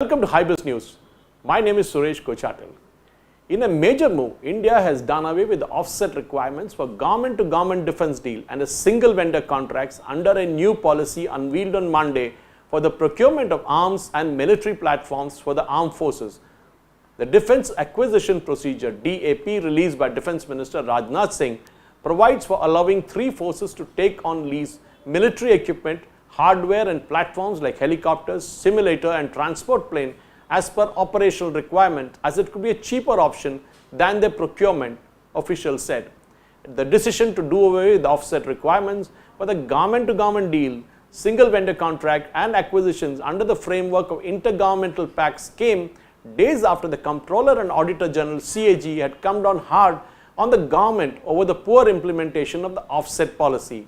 Welcome to HyBiz News. My name is Suresh Kochatil. In a major move, India has done away with the offset requirements for government-to-government defense deal and a single vendor contracts under a new policy unveiled on Monday for the procurement of arms and military platforms for the armed forces. The Defense Acquisition Procedure (DAP) released by Defense Minister Rajnath Singh provides for allowing three forces to take on lease military equipment, hardware and platforms like helicopters, simulator and transport plane as per operational requirement, as it could be a cheaper option than the procurement, officials said. The decision to do away with the offset requirements for the government-to-government deal, single vendor contract and acquisitions under the framework of intergovernmental pacts came days after the Comptroller and Auditor General (CAG) had come down hard on the government over the poor implementation of the offset policy.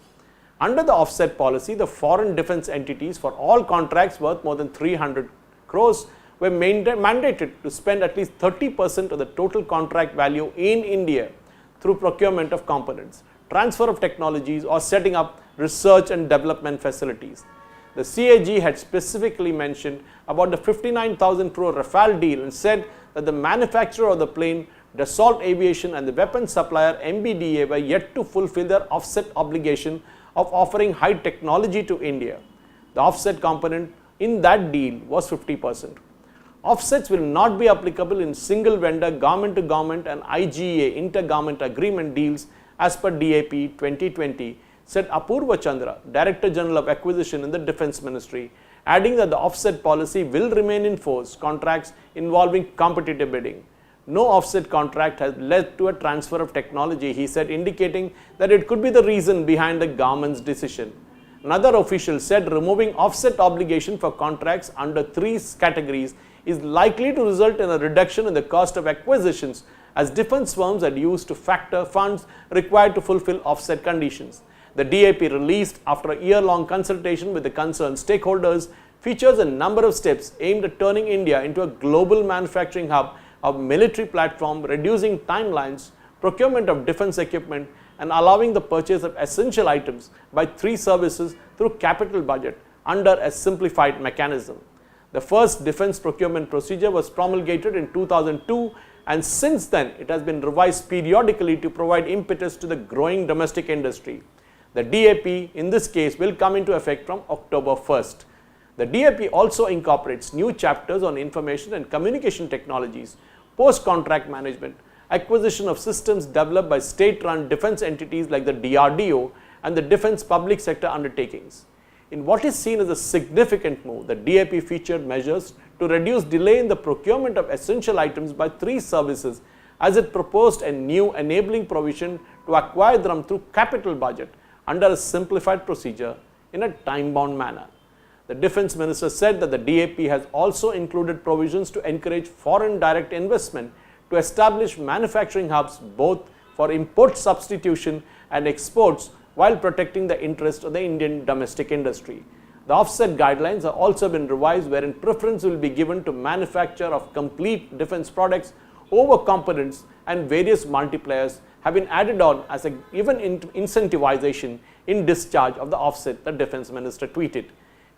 Under the offset policy, the foreign defense entities for all contracts worth more than 300 crores were mandated to spend at least 30% of the total contract value in India through procurement of components, transfer of technologies or setting up research and development facilities. The CAG had specifically mentioned about the 59,000 crore Rafale deal and said that the manufacturer of the plane, Dassault Aviation and the weapons supplier MBDA were yet to fulfill their offset obligation of offering high technology to India. The offset component in that deal was 50%. Offsets will not be applicable in single vendor government-to-government and IGA intergovernment agreement deals as per DAP 2020, said Apurva Chandra, Director General of Acquisition in the Defense Ministry, adding that the offset policy will remain in force contracts involving competitive bidding. No offset contract has led to a transfer of technology, he said, indicating that it could be the reason behind the government's decision. Another official said removing offset obligation for contracts under three categories is likely to result in a reduction in the cost of acquisitions, as defense firms are used to factor funds required to fulfill offset conditions. The DAP, released after a year-long consultation with the concerned stakeholders, features a number of steps aimed at turning India into a global manufacturing hub of military platform, reducing timelines, procurement of defense equipment and allowing the purchase of essential items by three services through capital budget under a simplified mechanism. The first defense procurement procedure was promulgated in 2002 and since then it has been revised periodically to provide impetus to the growing domestic industry. The DAP in this case will come into effect from October 1st. The DAP also incorporates new chapters on information and communication technologies, post-contract management, acquisition of systems developed by state-run defense entities like the DRDO and the defense public sector undertakings. In what is seen as a significant move, the DAP featured measures to reduce delay in the procurement of essential items by three services, as it proposed a new enabling provision to acquire them through capital budget under a simplified procedure in a time-bound manner. The Defense Minister said that the DAP has also included provisions to encourage foreign direct investment to establish manufacturing hubs both for import substitution and exports while protecting the interests of the Indian domestic industry. The offset guidelines have also been revised, wherein preference will be given to manufacture of complete defense products over components, and various multipliers have been added on as a given incentivization in discharge of the offset, the Defense Minister tweeted.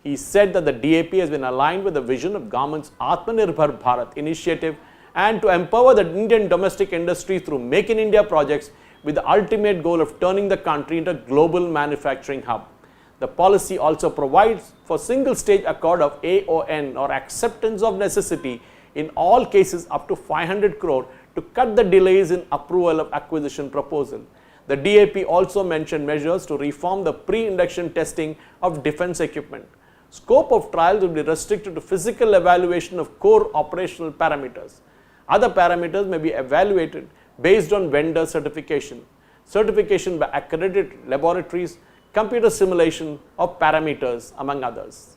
He said that the DAP has been aligned with the vision of government's Atmanirbhar Bharat initiative and to empower the Indian domestic industry through Make in India projects with the ultimate goal of turning the country into a global manufacturing hub. The policy also provides for single stage accord of AON or acceptance of necessity in all cases up to 500 crore to cut the delays in approval of acquisition proposal. The DAP also mentioned measures to reform the pre-induction testing of defense equipment. Scope of trials will be restricted to physical evaluation of core operational parameters. Other parameters may be evaluated based on vendor certification, certification by accredited laboratories, computer simulation of parameters, among others.